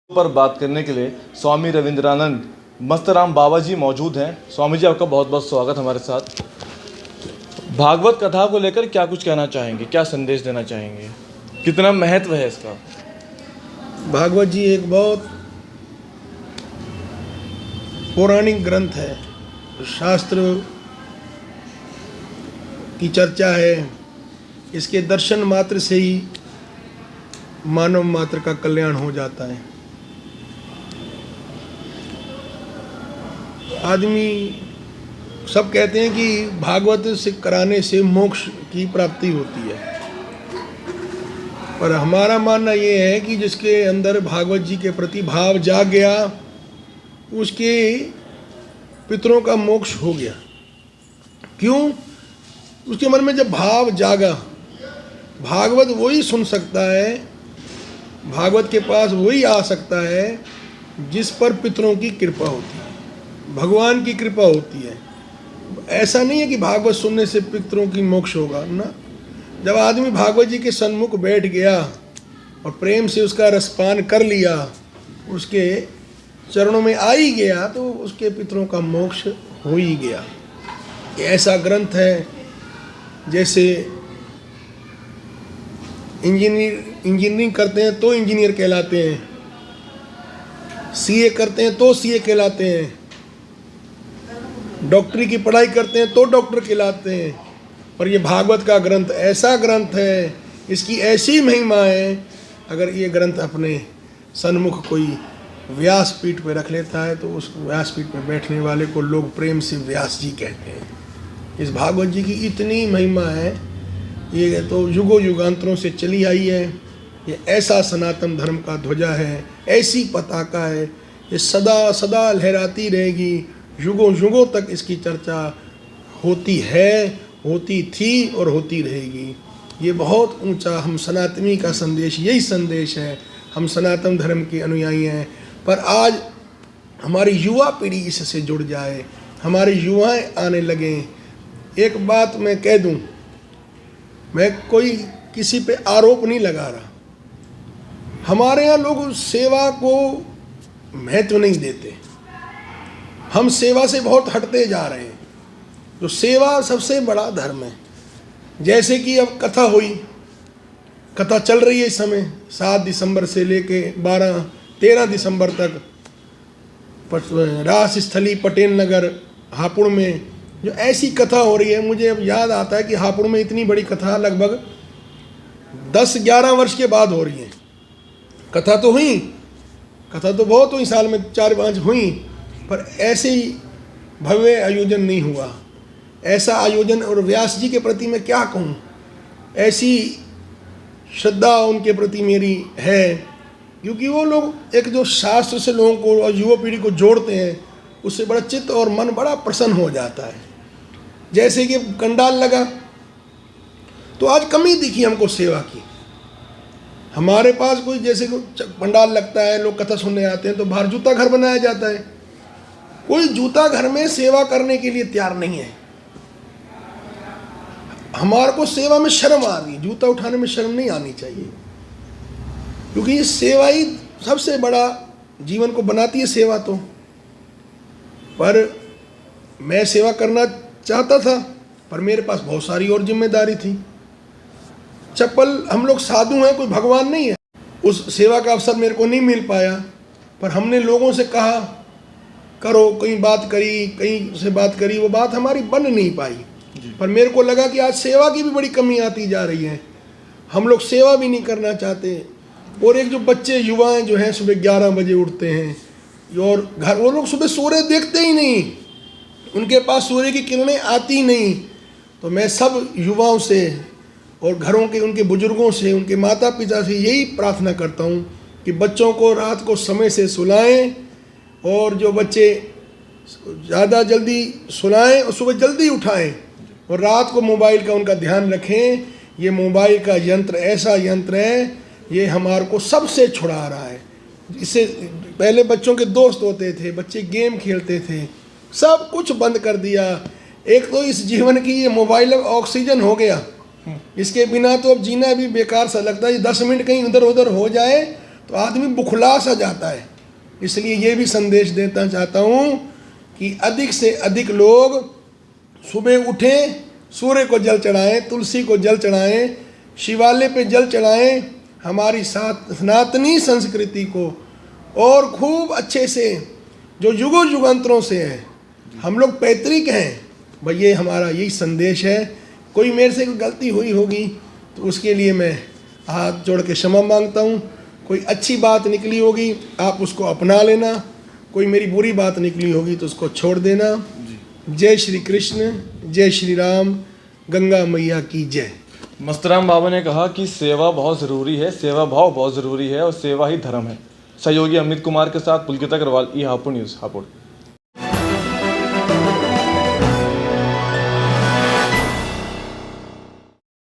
पर बात करने के लिए स्वामी रविंद्रानंद मस्तराम बाबा जी मौजूद हैं। स्वामी जी, आपका बहुत बहुत स्वागत हमारे साथ। भागवत कथा को लेकर क्या कुछ कहना चाहेंगे, क्या संदेश देना चाहेंगे, कितना महत्व है इसका? भागवत जी एक बहुत पौराणिक ग्रंथ है, शास्त्र की चर्चा है। इसके दर्शन मात्र से ही मानव मात्र का कल्याण हो जाता है। आदमी सब कहते हैं कि भागवत से कराने से मोक्ष की प्राप्ति होती है, पर हमारा मानना ये है कि जिसके अंदर भागवत जी के प्रति भाव जाग गया, उसके पितरों का मोक्ष हो गया। क्यों? उसके मन में जब भाव जागा, भागवत वही सुन सकता है, भागवत के पास वही आ सकता है जिस पर पितरों की कृपा होती है, भगवान की कृपा होती है। ऐसा नहीं है कि भागवत सुनने से पितरों की मोक्ष होगा ना। जब आदमी भागवत जी के सन्मुख बैठ गया और प्रेम से उसका रसपान कर लिया, उसके चरणों में आ ही गया, तो उसके पितरों का मोक्ष हो ही गया। ये ऐसा ग्रंथ है जैसे इंजीनियरिंग करते हैं तो इंजीनियर कहलाते हैं, सीए करते हैं तो सीए कहलाते हैं, डॉक्टरी की पढ़ाई करते हैं तो डॉक्टर कहलाते हैं। पर ये भागवत का ग्रंथ ऐसा ग्रंथ है, इसकी ऐसी महिमा है। अगर ये ग्रंथ अपने सन्मुख कोई व्यासपीठ पे रख लेता है तो उस व्यासपीठ पे बैठने वाले को लोग प्रेम से व्यास जी कहते हैं। इस भागवत जी की इतनी महिमा है, ये तो युगों युगांतरों से चली आई है। ये ऐसा सनातन धर्म का ध्वजा है, ऐसी पताका है, ये सदा सदा लहराती रहेगी। युगों युगों तक इसकी चर्चा होती है, होती थी और होती रहेगी। ये बहुत ऊंचा हम सनातनी का संदेश, यही संदेश है। हम सनातन धर्म के अनुयायी हैं, पर आज हमारी युवा पीढ़ी इससे जुड़ जाए, हमारे युवाएं आने लगें। एक बात मैं कह दूं, मैं कोई किसी पे आरोप नहीं लगा रहा। हमारे यहाँ लोग सेवा को महत्व नहीं देते, हम सेवा से बहुत हटते जा रहे हैं। जो सेवा सबसे बड़ा धर्म है। जैसे कि अब कथा हुई, कथा चल रही है इस समय 7 दिसंबर से लेके 13 दिसंबर तक रास स्थली पटेल नगर हापुड़ में जो ऐसी कथा हो रही है। मुझे अब याद आता है कि हापुड़ में इतनी बड़ी कथा लगभग 10-11 वर्ष के बाद हो रही है। कथा तो हुई, कथा तो बहुत हुई, साल में 4-5 हुई, पर ऐसे ही भव्य आयोजन नहीं हुआ। ऐसा आयोजन, और व्यास जी के प्रति मैं क्या कहूँ, ऐसी श्रद्धा उनके प्रति मेरी है, क्योंकि वो लोग एक जो शास्त्र से लोगों को और युवा पीढ़ी को जोड़ते हैं, उससे बड़ा चित्त और मन बड़ा प्रसन्न हो जाता है। जैसे कि कंडाल लगा तो आज कमी दिखी हमको सेवा की। हमारे पास कोई जैसे पंडाल लगता है, लोग कथा सुनने आते हैं, तो बाहर जूता घर बनाया जाता है। कोई जूता घर में सेवा करने के लिए तैयार नहीं है। हमारे को सेवा में शर्म आ रही है, जूता उठाने में शर्म नहीं आनी चाहिए, क्योंकि ये सेवा ही सबसे बड़ा जीवन को बनाती है सेवा तो। पर मैं सेवा करना चाहता था, पर मेरे पास बहुत सारी और जिम्मेदारी थी। चप्पल, हम लोग साधु हैं, कोई भगवान नहीं है। उस सेवा का अवसर मेरे को नहीं मिल पाया, पर हमने लोगों से कहा करो, कहीं बात करी, कहीं से बात करी, वो बात हमारी बन नहीं पाई। पर मेरे को लगा कि आज सेवा की भी बड़ी कमी आती जा रही है, हम लोग सेवा भी नहीं करना चाहते। और एक जो बच्चे युवाएं जो हैं सुबह 11 बजे उठते हैं, और घर वो लोग सुबह सूर्य देखते ही नहीं, उनके पास सूर्य की किरणें आती नहीं। तो मैं सब युवाओं से और घरों के उनके बुजुर्गों से, उनके माता पिता से यही प्रार्थना करता हूँ कि बच्चों को रात को समय से सुलाएं, और जो बच्चे ज़्यादा जल्दी सुलाएं और सुबह जल्दी उठाएं, और रात को मोबाइल का उनका ध्यान रखें। ये मोबाइल का यंत्र ऐसा यंत्र है, ये हमारे को सबसे छुड़ा रहा है। इससे पहले बच्चों के दोस्त होते थे, बच्चे गेम खेलते थे, सब कुछ बंद कर दिया। एक तो इस जीवन की ये मोबाइल ऑक्सीजन हो गया, इसके बिना तो अब जीना भी बेकार सा लगता है। 10 मिनट कहीं इधर उधर हो जाए तो आदमी बुखला सा जाता है। इसलिए ये भी संदेश देना चाहता हूँ कि अधिक से अधिक लोग सुबह उठें, सूर्य को जल चढ़ाएं, तुलसी को जल चढ़ाएं, शिवालय पे जल चढ़ाएं, हमारी सनातनी संस्कृति को और खूब अच्छे से जो युगों युगांतरों से है, हम लोग पैतृक हैं भाई, ये हमारा यही संदेश है। कोई मेरे से कोई गलती हुई होगी तो उसके लिए मैं हाथ जोड़ के क्षमा मांगता हूँ। कोई अच्छी बात निकली होगी आप उसको अपना लेना, कोई मेरी बुरी बात निकली होगी तो उसको छोड़ देना। जय श्री कृष्ण, जय श्री राम, गंगा मैया की जय। मस्तराम बाबा ने कहा कि सेवा बहुत ज़रूरी है, सेवा भाव बहुत ज़रूरी है और सेवा ही धर्म है। सहयोगी अमित कुमार के साथ पुलकित अग्रवाल, ई हापुड़ न्यूज़, हापुड़।